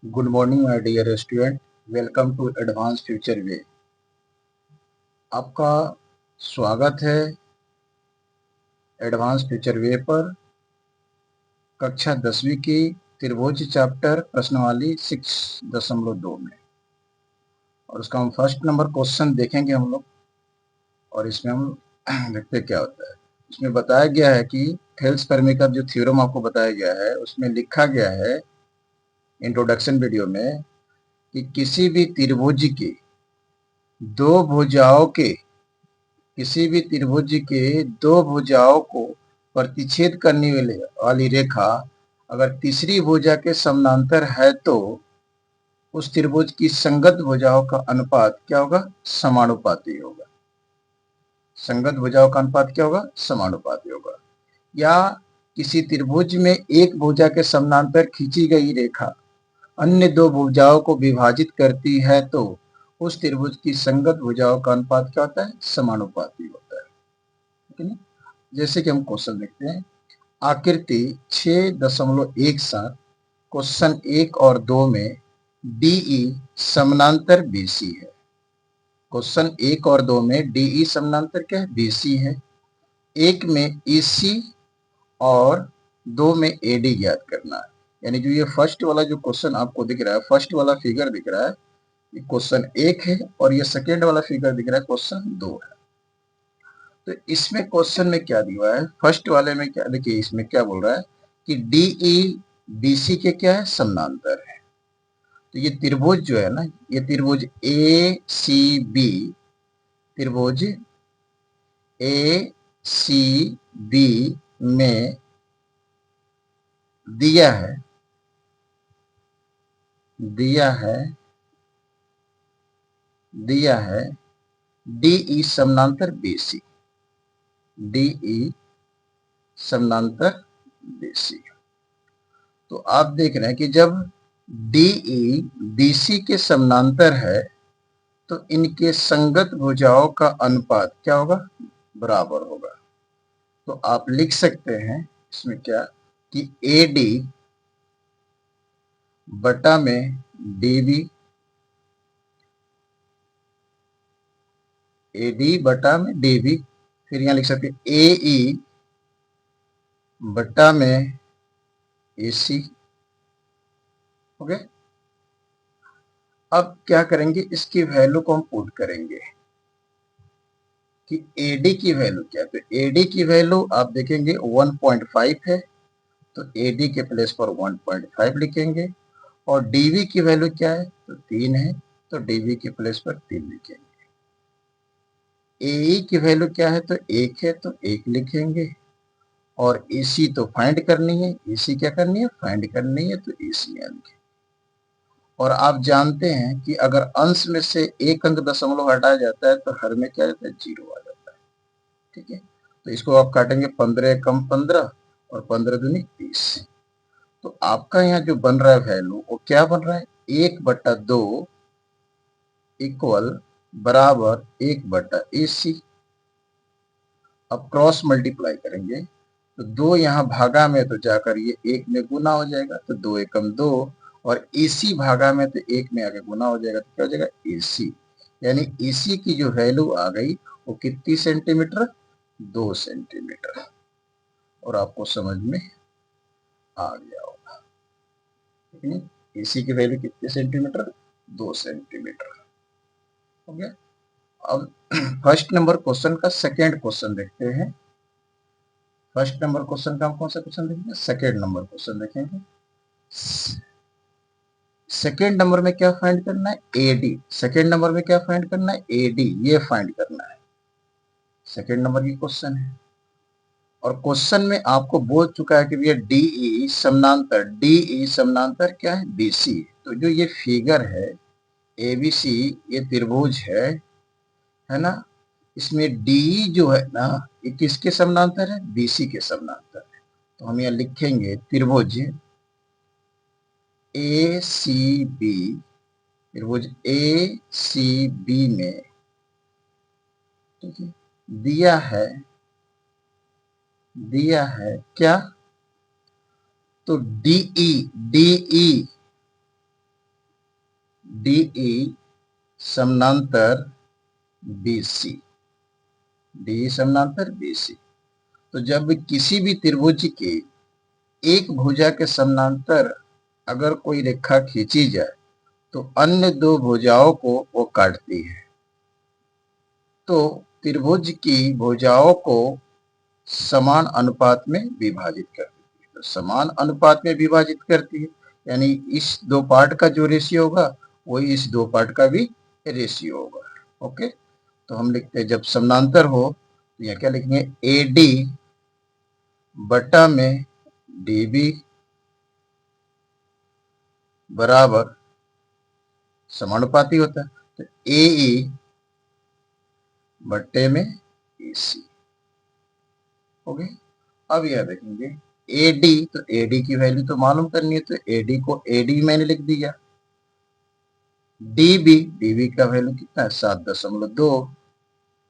Good morning my dear student. Welcome to advance future way. आपका स्वागत है advance future वे पर। कक्षा 10वीं की त्रिभुज चैप्टर प्रश्नावली 6.2 में, और उसका हम फर्स्ट नंबर क्वेश्चन देखेंगे हम लोग। और इसमें हम देखते क्या होता है। इसमें बताया गया है कि थेल्स फर्मी का जो थ्योरम आपको बताया गया है, उसमें लिखा गया है इंट्रोडक्शन वीडियो में कि किसी भी त्रिभुज के दो भुजाओं के किसी भी त्रिभुज के दो भुजाओं को प्रतिच्छेद करने वाली रेखा अगर तीसरी भुजा के समानांतर है तो उस त्रिभुज की संगत भुजाओं का अनुपात क्या होगा? समानुपाती होगा। संगत भुजाओं का अनुपात क्या होगा? समानुपाती होगा। या किसी त्रिभुज में एक भुजा के समानांतर खींची गई रेखा अन्य दो भुजाओं को विभाजित करती है तो उस त्रिभुज की संगत भुजाओं का अनुपात क्या होता है? समानुपाती होता है। ठीक है। जैसे कि हम क्वेश्चन देखते हैं। आकृति 6.17 क्वेश्चन 1 और 2 में डीई समानांतर बीसी है। क्वेश्चन 1 और 2 में डीई समानांतर क्या है? बीसी है। एक में ईसी और 2 में एडी ज्ञात करना है। यानी जो ये फर्स्ट वाला जो क्वेश्चन आपको दिख रहा है, फर्स्ट वाला फिगर दिख रहा है, ये क्वेश्चन 1 है, और ये सेकेंड वाला फिगर दिख रहा है क्वेश्चन 2 है। तो इसमें क्वेश्चन में क्या दिया है? फर्स्ट वाले में क्या, देखिए इसमें क्या बोल रहा है कि डीई बीसी के क्या है? समानांतर है। तो ये त्रिभुज जो है ना, ये त्रिभुज ए सी बी, त्रिभुज ए सी बी में दिया है डीई समानांतर बीसी, डीई समानांतर बीसी। तो आप देख रहे हैं कि जब डीई बीसी के समानांतर है तो इनके संगत भुजाओं का अनुपात क्या होगा? बराबर होगा। तो आप लिख सकते हैं इसमें क्या कि एडी बटा में डीबी, एडी बटा में डीबी, फिर यहां लिख सकते हैं एई बटा में एसी। ओके। अब क्या करेंगे, इसकी वैल्यू को हम पुट करेंगे कि एडी की वैल्यू क्या है। तो एडी की वैल्यू आप देखेंगे 1.5 है, तो एडी के प्लेस पर 1.5 लिखेंगे। और डीवी की वैल्यू क्या है? तो 3 है, तो डीवी के प्लेस पर 3 लिखेंगे। एई की वैल्यू क्या है? तो 1 है, तो 1 लिखेंगे। और एसी तो फाइंड करनी है, एसी क्या करनी है? फाइंड करनी है, तो एसी यहाँ लिखेंगे। और आप जानते हैं कि अगर अंश में से एक अंक दशमलव हटाया जाता है तो हर में क्या आता है? 0 आ जाता है। ठीक है। तो इसको आप काटेंगे 15 कम 15 और 15 दूनी 30। तो आपका यहाँ जो बन रहा है वैल्यू, वो क्या बन रहा है? 1/2 इक्वल बराबर 1/AC। अब क्रॉस मल्टीप्लाई करेंगे तो 2 यहाँ भागा में, तो जाकर ये 1 में गुना हो जाएगा, तो 2 एकम 2, और AC भागा में तो 1 में आगे गुना हो जाएगा, तो क्या हो जाएगा? AC। यानी AC की जो वैल्यू आ गई वो कितनी सेंटीमीटर? 2 सेंटीमीटर। और आपको समझ में आ गया होगा। AC की वैल्यू कितने सेंटीमीटर? 2 सेंटीमीटर। हो गया। अब फर्स्ट नंबर क्वेश्चन का सेकेंड क्वेश्चन देखते हैं। फर्स्ट नंबर क्वेश्चन का हम कौन सा क्वेश्चन देखेंगे? सेकेंड नंबर क्वेश्चन देखेंगे। सेकेंड नंबर में क्या फाइंड करना है? एडी। सेकेंड नंबर में क्या फाइंड करना है? एडी, ये फाइंड करना है। सेकेंड नंबर की क्वेश्चन है, और क्वेश्चन में आपको बोल चुका है कि भैया डीई समानांतर, डीई समानांतर क्या है? बीसी। तो जो ये फिगर है एबीसी, ये त्रिभुज है ना, इसमें डी जो है ना, ये किसके समानांतर है? बीसी के समानांतर है। तो हम यहाँ लिखेंगे त्रिभुज ए सी बी, त्रिभुज ए सी बी में, ठीक है, दिया है क्या? तो डीई, डीई DE समानांतर BC, DE समानांतर BC। तो जब किसी भी त्रिभुज के एक भुजा के समानांतर अगर कोई रेखा खींची जाए तो अन्य दो भुजाओं को वो काटती है। तो त्रिभुज की भुजाओं को समान अनुपात में विभाजित करती है। तो समान अनुपात में विभाजित करती है, यानी इस दो पार्ट का जो रेशियो होगा वही इस दो पार्ट का भी रेशियो होगा। ओके, तो हम लिखते हैं जब समानांतर हो तो यहाँ क्या लिखेंगे, AD बटा में DB बराबर समानुपाती होता है, तो AE बट्टे में AC। ओके, अब यह देखेंगे AD, तो AD की वैल्यू तो मालूम करनी है, तो AD को AD मैंने लिख दिया। DB का वैल्यू कितना है, 7.2।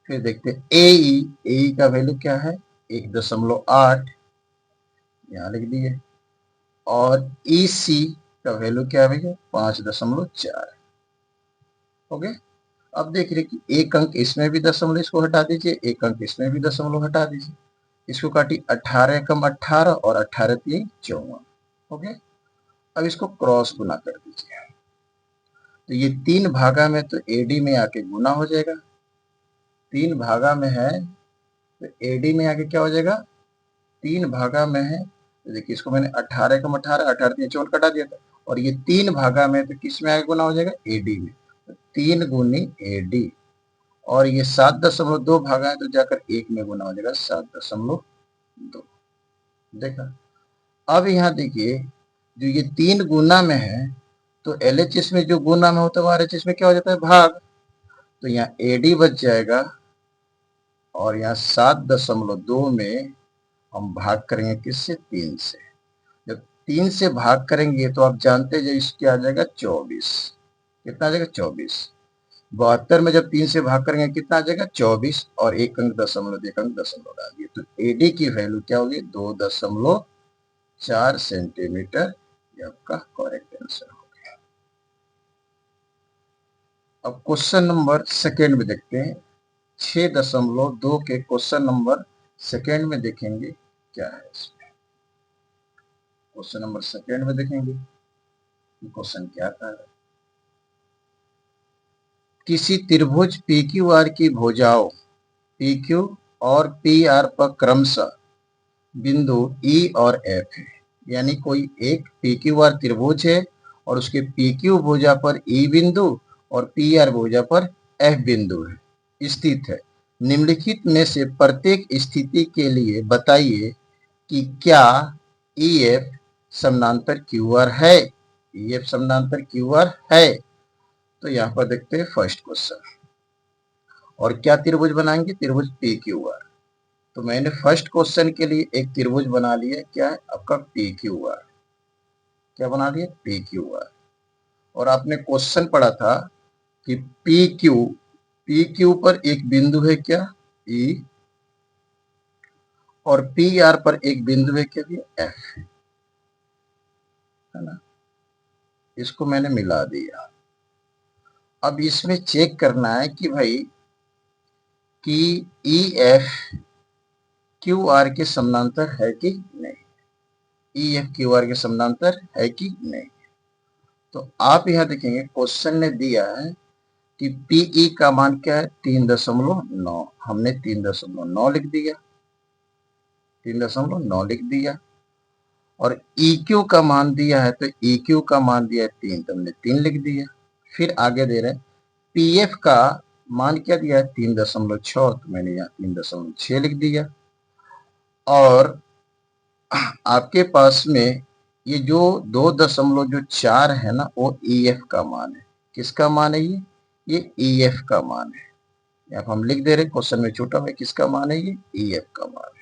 फिर देखते AE का वैल्यू क्या है, 1.8, यहाँ लिख दिए। और EC का वैल्यू क्या है भैया, 5.4। ओके, अब देख रहे कि एक अंक इसमें भी दशमलव, इसको हटा दीजिए, एक अंक इसमें भी दशमलव हटा दीजिए, इसको काटी 18 कम 18 और 18 3 54। ओके, अब इसको क्रॉस गुना कर दीजिए, तो ये 3 भागा में तो AD में आके गुना हो जाएगा, 3 भागा में है तो AD में आके क्या हो जाएगा, 3 भागा में है, तो देखिए इसको मैंने 18 कम 18 18 3 54 कटा दिया था, और ये 3 भागा में तो किस में आगे गुना हो जाएगा, AD में, तो 3 गुनी AD, और ये 7.2 भागा है तो जाकर 1 में गुना हो जाएगा 7.2। देखा। अब यहाँ देखिए जो ये 3 गुना में है तो LHS में जो गुना में होता है RHS में क्या हो जाता है, भाग। तो यहाँ AD बच जाएगा, और यहाँ 7.2 में हम भाग करेंगे किससे, 3 से। जब 3 से भाग करेंगे तो आप जानते हैं इसके आ जाएगा 24। कितना आ जाएगा, 24। 72 में जब 3 से भाग करेंगे कितना आ जाएगा, 24, और एक अंक दशमलव डाल दिए, तो AD की वैल्यू क्या होगी, 2.4 सेंटीमीटर। ये आपका करेक्ट आंसर हो गया। अब क्वेश्चन नंबर सेकेंड में देखते हैं, 6.2 के क्वेश्चन नंबर सेकेंड में देखेंगे क्या है इसमें। क्वेश्चन नंबर सेकेंड में देखेंगे क्वेश्चन क्या था, किसी त्रिभुज PQR की भुजाओं PQ और PR पर क्रमशः बिंदु E और F है। यानी कोई एक PQR त्रिभुज है और उसके PQ भुजा पर E बिंदु और PR भुजा पर F बिंदु है स्थित है। निम्नलिखित में से प्रत्येक स्थिति के लिए बताइए कि क्या EF समानांतर QR है, EF समानांतर QR है। तो यहाँ पर देखते हैं फर्स्ट क्वेश्चन, और क्या त्रिभुज बनाएंगे, त्रिभुज PQR। तो मैंने फर्स्ट क्वेश्चन के लिए एक त्रिभुज बना लिया, क्या है आपका PQR। क्या बना लिया, PQR। और आपने क्वेश्चन पढ़ा था कि PQ पर एक बिंदु है क्या, E, और PR पर एक बिंदु है क्या, F, है ना। इसको मैंने मिला दिया। अब इसमें चेक करना है कि भाई कि EF QR के समानांतर है कि नहीं, EF QR के समानांतर है कि नहीं। तो आप यहाँ देखेंगे क्वेश्चन ने दिया है कि PE का मान क्या है, 3.9, हमने 3.9 लिख दिया, 3.9 लिख दिया। और EQ का मान दिया है, तो EQ का मान दिया है 3, तो हमने 3 लिख दिया। फिर आगे दे रहे हैं PF का मान क्या दिया है, 3.6, तो मैंने यहाँ 3.6 लिख दिया। और आपके पास में ये जो 2.4 है ना, वो EF का मान है। किसका मान है ये EF का मान है। यहाँ हम लिख दे रहे, क्वेश्चन में छूटा हुआ, किसका मान है, ये EF का मान है।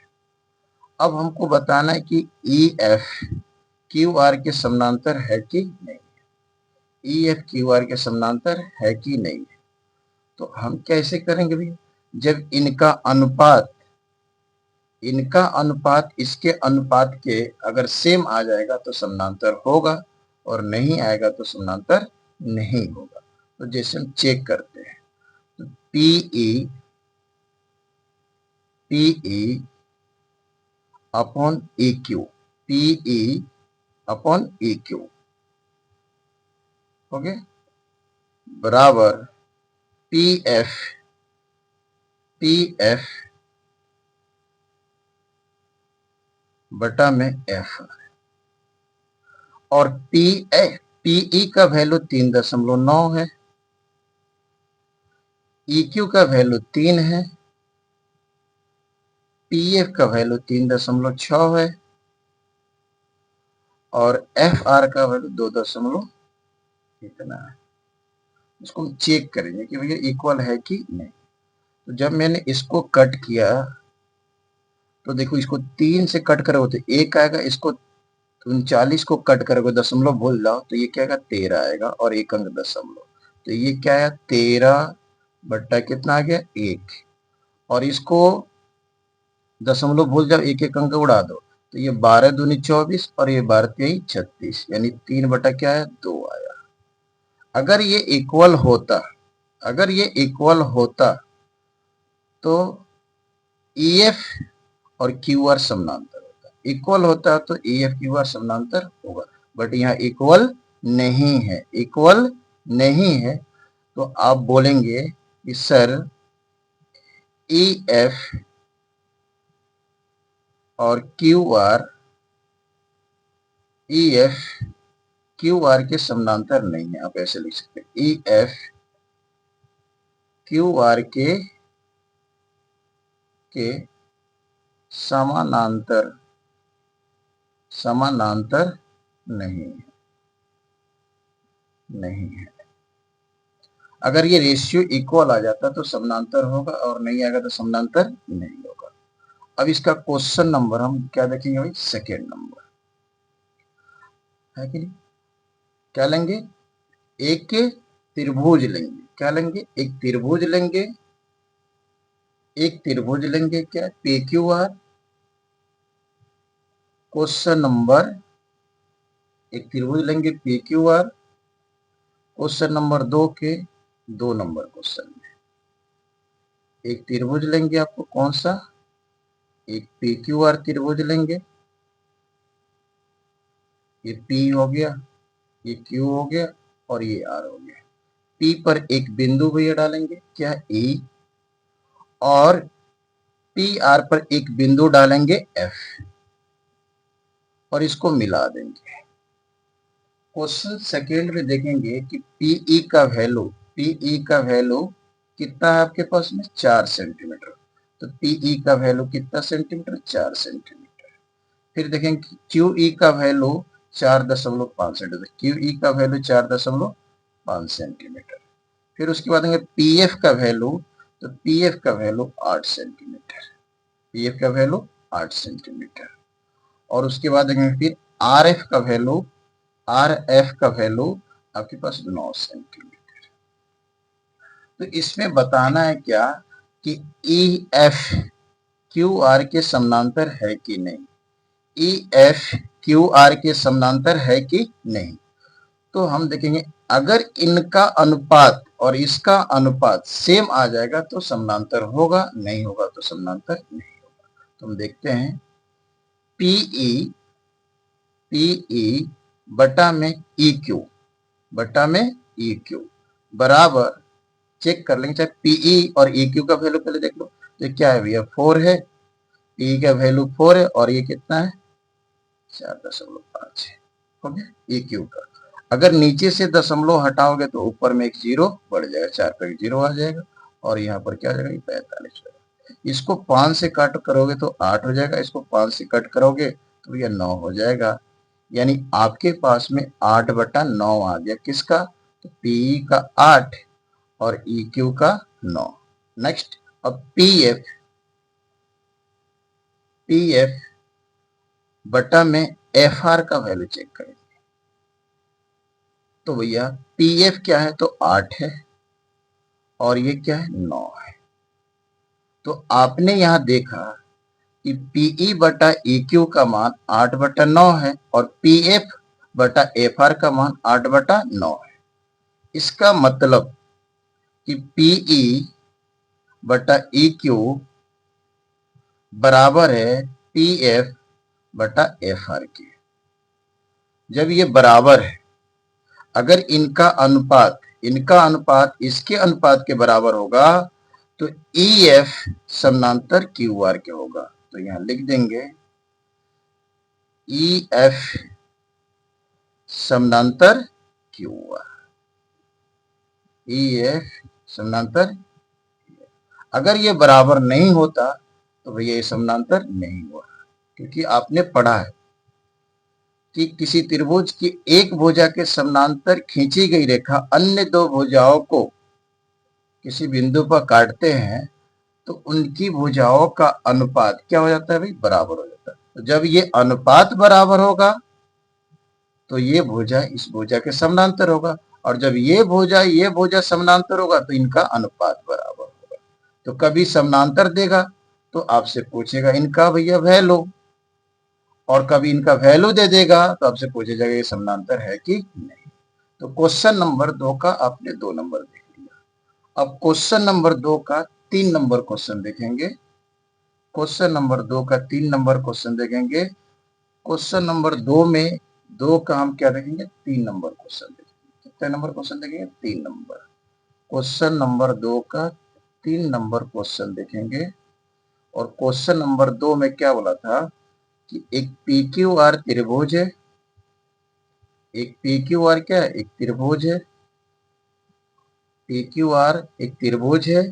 अब हमको बताना है कि EF QR के समानांतर है कि नहीं, EF QR के समानांतर है कि नहीं। तो हम कैसे करेंगे भैया, जब इनका अनुपात इसके अनुपात के अगर सेम आ जाएगा तो समानांतर होगा, और नहीं आएगा तो समानांतर नहीं होगा। तो जैसे हम चेक करते हैं तो पीई अपॉन ए क्यू, पीई अपॉन ए क्यू, ओके, बराबर पीएफ बटा में एफ, और पीई का वैल्यू 3.9 है, EQ का वैल्यू 3 है, PF का वैल्यू 3.6 है, और FR का वैल्यू 2 इतना है। इसको हम चेक करेंगे कि भैया इक्वल है कि नहीं। तो जब मैंने इसको कट किया तो देखो, इसको 3 से कट करोगे तो 1 आएगा, इसको 39 को कट करोगे, दशमलव भूल जाओ तो ये क्या आएगा, 13 आएगा, और 1 अंक दशमलव, तो ये क्या है, 13 बट्टा कितना आ गया, 1, और इसको दशमलव भूल जाओ, 1 अंक उड़ा दो, तो ये 12 दूनी 24 और ये 12 तेई 36, यानी 3 बटा क्या है, 2 आया। अगर ये इक्वल होता तो EF और QR समानांतर होता, इक्वल होता तो EF QR समानांतर होगा, बट यहाँ इक्वल नहीं है, तो आप बोलेंगे कि सर EF और QR के समानांतर नहीं है। आप ऐसे लिख सकते हैं, EF QR के समानांतर नहीं है। अगर ये रेशियो इक्वल आ जाता तो समानांतर होगा, और नहीं आएगा तो समानांतर नहीं होगा। अब इसका क्वेश्चन नंबर हम क्या देखेंगे भाई, सेकेंड नंबर है कि नहीं। क्या लेंगे, एक त्रिभुज लेंगे, क्या लेंगे, एक त्रिभुज लेंगे, क्या, PQR। क्वेश्चन नंबर, एक त्रिभुज लेंगे PQR, क्वेश्चन नंबर 2 के 2 नंबर क्वेश्चन में एक त्रिभुज लेंगे, आपको कौन सा, एक PQR त्रिभुज लेंगे, ये P हो गया, ये Q हो गया, और ये R हो गया। P पर एक बिंदु भैया डालेंगे, क्या, E, और PR पर एक बिंदु डालेंगे F, और इसको मिला देंगे। क्वेश्चन सेकेंड में देखेंगे कि PE का वैल्यू कितना है आपके पास में, 4 सेंटीमीटर, तो PE का वैल्यू कितना सेंटीमीटर, 4 सेंटीमीटर। फिर देखेंगे QE का वैल्यू 4.5 सेंटीमीटर, QE का वैल्यू 4.5 सेंटीमीटर। फिर उसके बाद देंगे PF का वैल्यू, तो PF का वैल्यू 8 सेंटीमीटर, PF का वैल्यू 8 सेंटीमीटर। और उसके बाद देखेंगे फिर RF का वैल्यू आपके पास 9 सेंटीमीटर। तो इसमें बताना है क्या कि EF QR के समानांतर है कि नहीं, EF QR के समानांतर है कि नहीं। तो हम देखेंगे अगर इनका अनुपात और इसका अनुपात सेम आ जाएगा तो समानांतर होगा, नहीं होगा तो समानांतर नहीं होगा। तो हम देखते हैं PE बटा में EQ बराबर, चेक कर लेंगे, चाहे PE और EQ का वैल्यू पहले देख लो, तो क्या है भैया, 4 है, PE का वैल्यू 4 है, और ये कितना है, 4.5 है, ओके, EQ का। अगर नीचे से दशमलव हटाओगे तो ऊपर में एक 0 बढ़ जाएगा, 4 पर 0 आ जाएगा, और यहाँ पर क्या आ जाएगा, 45 हो जाएगा। इसको 5 से कट करोगे तो 8 हो जाएगा, इसको 5 से कट करोगे तो यह 9 हो जाएगा, यानी आपके पास में 8/9 आ गया, किसका, तो PE का 8 और EQ का 9। नेक्स्ट, अब PF बटा में FR का वैल्यू चेक करेंगे। तो भैया PF क्या है, तो 8 है, और ये क्या है, 9 है। तो आपने यहां देखा कि PE बटा EQ का मान 8/9 है, और PF बटा FR का मान 8/9 है। इसका मतलब कि पीई बटा ई क्यू बराबर है पी एफ बटा एफ आर के। जब ये बराबर है, अगर इनका अनुपात इसके अनुपात के बराबर होगा तो ई एफ समानांतर क्यू आर के होगा। तो यहां लिख देंगे ई एफ समानांतर क्यू आर, ई एफ समानांतर। अगर ये बराबर नहीं होता तो भैया ये समानांतर नहीं हुआ, क्योंकि आपने पढ़ा है कि किसी त्रिभुज की एक भुजा के समानांतर खींची गई रेखा अन्य दो भुजाओं को किसी बिंदु पर काटते हैं तो उनकी भुजाओं का अनुपात क्या हो जाता है भाई? बराबर हो जाता है। तो जब ये अनुपात बराबर होगा तो ये भुजा इस भुजा के समानांतर होगा, और जब ये भुजा समानांतर होगा तो इनका अनुपात बराबर होगा। तो कभी समानांतर देगा तो आपसे पूछेगा इनका भैया वैल्यू, और कभी इनका वैल्यू दे देगा तो आपसे पूछा जाएगा ये समानांतर है कि नहीं। तो क्वेश्चन नंबर 2 का आपने 2 नंबर देख लिया। अब क्वेश्चन नंबर 2 का 3 नंबर क्वेश्चन देखेंगे। क्वेश्चन नंबर 2 का 3 नंबर क्वेश्चन देखेंगे। क्वेश्चन नंबर 2 में 2 का हम क्या देखेंगे? 3 नंबर क्वेश्चन देखेंगे। कितने नंबर क्वेश्चन देखेंगे? 3 नंबर। क्वेश्चन नंबर 2 का 3 नंबर क्वेश्चन देखेंगे। और क्वेश्चन नंबर 2 में क्या बोला था कि एक पी क्यू आर त्रिभुज है। एक पी क्यू आर क्या है? एक त्रिभुज है। पी क्यू आर एक त्रिभुज है।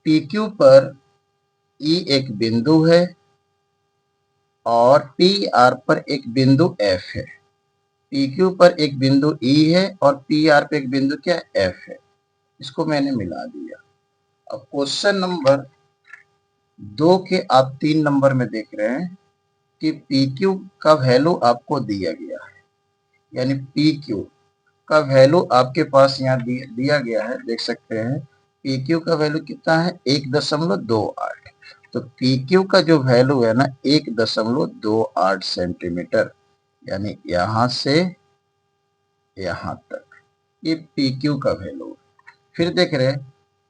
पी क्यू पर ई एक बिंदु है और पी आर पर एक बिंदु एफ है। पी क्यू पर एक बिंदु ई है और पी आर पर एक बिंदु क्या? एफ है। इसको मैंने मिला दिया। अब क्वेश्चन नंबर 2 के आप 3 नंबर में देख रहे हैं कि पी क्यू का वैल्यू आपको दिया गया है, यानी पी क्यू का वैल्यू आपके पास यहाँ दिया गया है। देख सकते हैं पी क्यू का वैल्यू कितना है? 1.28। तो पी क्यू का जो वैल्यू है ना 1.28 सेंटीमीटर, यानी यहां से यहां तक, ये पी क्यू का वैल्यू है। फिर देख रहे हैं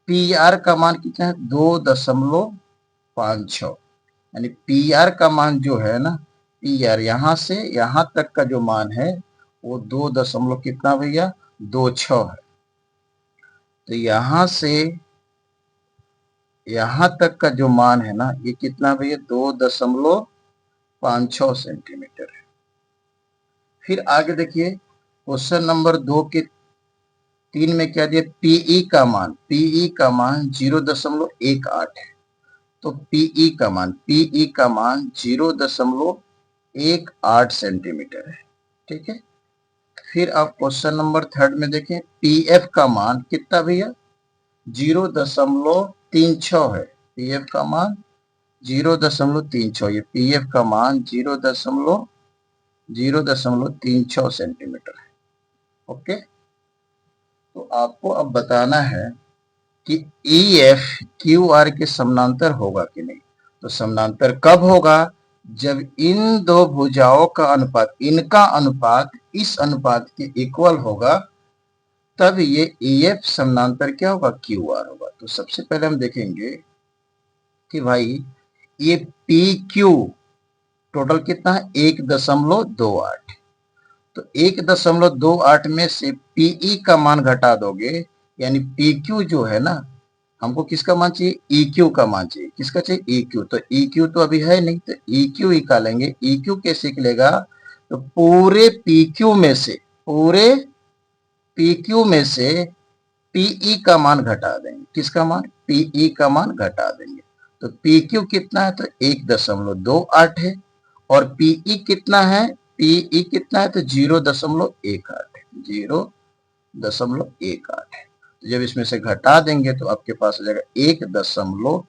पी आर का मान कितना है? 2.56, यानी पी आर का मान जो है ना, पी आर यहां से यहां तक का जो मान है वो 2 दशमलव कितना भैया? 26 है। तो यहां से यहां तक का जो मान है ना ये कितना भैया? 2.56 सेंटीमीटर है। फिर आगे देखिए क्वेश्चन नंबर 2 के 3 में क्या दिया? पीई का मान 0.18 है। तो पीई का मान 0.18 सेंटीमीटर है। ठीक है। फिर आप क्वेश्चन नंबर 3 में देखें पीएफ का मान कितना भैया? 0.36 है। पीएफ का मान 0.36, ये पीएफ का मान 0.36 सेंटीमीटर है। ओके। तो आपको अब बताना है कि ई एफ क्यू आर के समानांतर होगा कि नहीं। तो समानांतर कब होगा? जब इन दो भुजाओं का अनुपात, इनका अनुपात इस अनुपात के इक्वल होगा, तब ये ई एफ समानांतर क्या होगा? क्यू आर होगा। तो सबसे पहले हम देखेंगे कि भाई ये पी क्यू टोटल कितना है? 1.28। तो 1.28 में से पीई का मान घटा दोगे, यानी पी क्यू जो है ना, हमको किसका मान चाहिए? ई क्यू का मान चाहिए। किसका चाहिए? E Q. तो ई क्यू तो अभी है नहीं, तो ई क्यू निकालेंगे। ई क्यू कैसे निकलेगा? तो पूरे पी क्यू में से पीई का मान घटा देंगे। किसका मान? पीई का मान घटा देंगे। तो पी क्यू कितना है? तो 1.28 है। और पीई कितना है? पीई कितना है? तो 0.18 है। 0.18 है। तो जब इसमें से घटा देंगे तो आपके पास हो जाएगा 1.10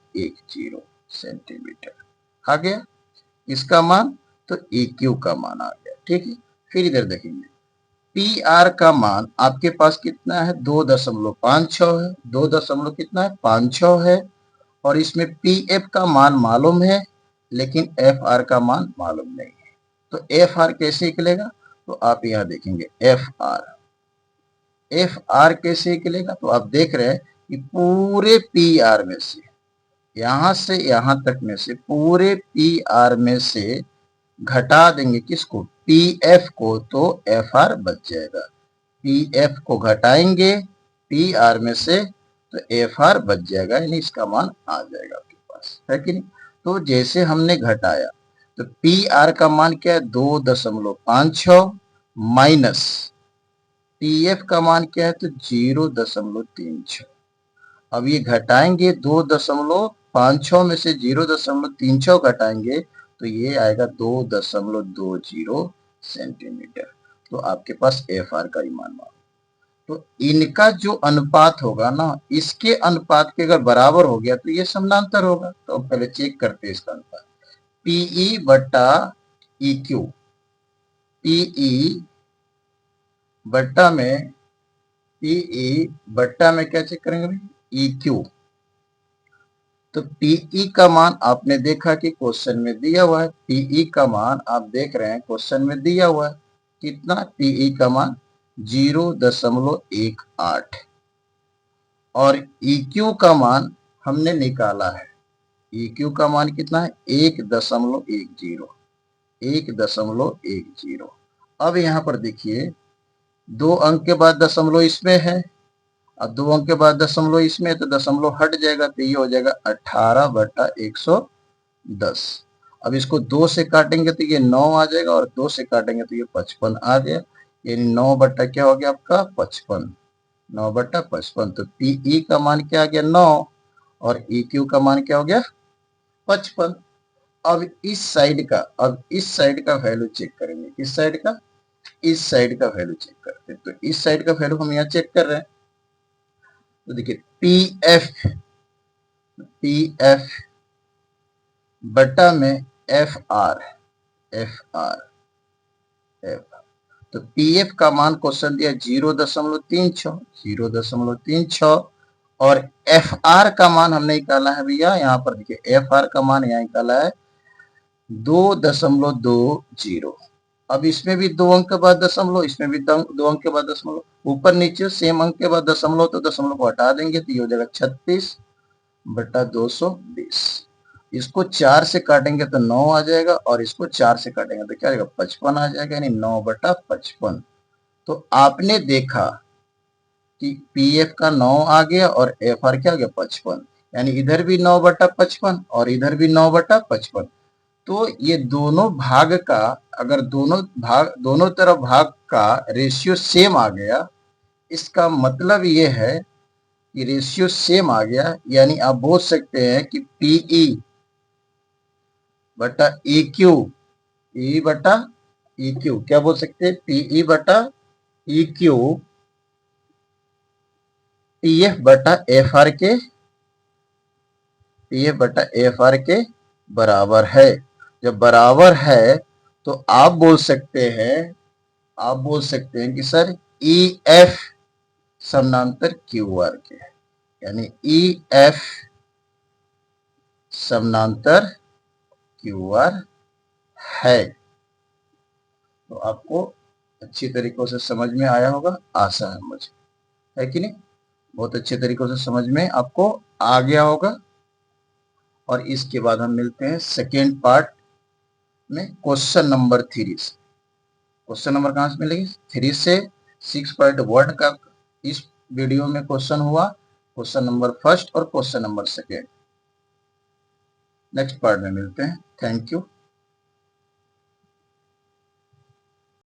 सेंटीमीटर। आ गया इसका मान। तो ई क्यू का मान आ गया। ठीक है। फिर इधर देखेंगे पी आर का मान आपके पास कितना है? 2.56 है। 2 दशमलव कितना है? 56 है। और इसमें पी एफ का मान मालूम है, लेकिन एफ आर का मान मालूम नहीं है। तो एफ आर कैसे निकलेगा? तो आप यहां देखेंगे एफ आर एफ आर कैसे निकलेगा, तो आप देख रहे हैं कि पूरे पी आर में से, यहां से यहां तक में से पूरे पी आर में से घटा देंगे किसको, पी एफ को, तो एफ आर बच जाएगा। पी एफ को घटाएंगे पी आर में से तो एफ आर बच जाएगा, यानी इसका मान आ जाएगा आपके पास, है कि नहीं। तो जैसे हमने घटाया तो पी आर का मान क्या है, 2.56 माइनस पी एफ का मान क्या है, तो 0.36। अब ये घटाएंगे 2.56 में से 0.36 घटाएंगे तो ये आएगा 2.20 सेंटीमीटर। तो आपके पास एफ आर का ही मान मानो। तो इनका जो अनुपात होगा ना, इसके अनुपात के अगर बराबर हो गया तो ये समानांतर होगा। तो पहले चेक करते हैं इसका अनुपात, पीई बट्टा ई क्यू, पीई बट्टा में पीई बट्टा में क्या चेक करेंगे भाई, ई क्यू। तो पीई का मान आपने देखा कि क्वेश्चन में दिया हुआ है, पीई का मान आप देख रहे हैं क्वेश्चन में दिया हुआ है, कितना, पीई का मान 0.18 और EQ का मान हमने निकाला है, EQ का मान कितना है, 1.10। अब यहाँ पर देखिए 2 अंक के बाद दशमलव इसमें है, अब 2 अंक के बाद दशमलव इसमें, तो दशमलव हट जाएगा तो ये हो जाएगा 18/110। अब इसको 2 से काटेंगे तो ये 9 आ जाएगा और 2 से काटेंगे तो ये 55 आ गया, यानी 9 बट्टा क्या हो गया आपका 55, 9/55। तो पीई का मान क्या आ गया 9 और EQ का मान क्या हो गया 55। अब इस साइड का वैल्यू चेक करेंगे, किस साइड का, इस साइड का वैल्यू चेक करते हैं। तो इस साइड का वैल्यू हम यहाँ चेक कर रहे हैं, तो देखिए पी एफ बटा में एफ आर, तो पीएफ का मान क्वेश्चन दिया 0.36 और एफ आर का मान हमने निकाला है भैया, यहाँ पर देखिए एफ आर का मान यहाँ निकाला है 2.20। अब इसमें भी 2 अंक के बाद दशमलव, इसमें भी 2 अंक के बाद दशमलव, ऊपर नीचे सेम अंक के बाद दशमलव, तो दशमलव को हटा देंगे तो ये हो जाएगा 36/220। इसको 4 से काटेंगे तो 9 आ जाएगा और इसको 4 से काटेंगे तो क्या आएगा 55 आ जाएगा, यानी 9/55। तो आपने देखा कि पीएफ का 9 आ गया और एफ आर क्या आ गया 55, यानी इधर भी 9/55 और इधर भी 9/55। तो ये दोनों भाग का, अगर दोनों तरफ भाग का रेशियो सेम आ गया, इसका मतलब ये है कि रेशियो सेम आ गया, यानी आप बोल सकते हैं कि पीई बटा EQ, पीई बटा EQ क्या बोल सकते हैं, पीई बटा EQ पीएफ बटा एफ आर के बराबर है। जब बराबर है तो आप बोल सकते हैं कि सर EF समानांतर QR के, यानी EF समानांतर QR है। तो आपको अच्छी तरीकों से समझ में आया होगा, आशा है मुझे, है कि नहीं, बहुत अच्छे तरीकों से समझ में आपको आ गया होगा। और इसके बाद हम मिलते हैं सेकेंड पार्ट में क्वेश्चन नंबर 3 से। क्वेश्चन नंबर कहाँ से मिलेगी, 3 से 6.1 का इस वीडियो में क्वेश्चन हुआ, क्वेश्चन नंबर 1 और क्वेश्चन नंबर 2। नेक्स्ट पार्ट में मिलते हैं, थैंक यू।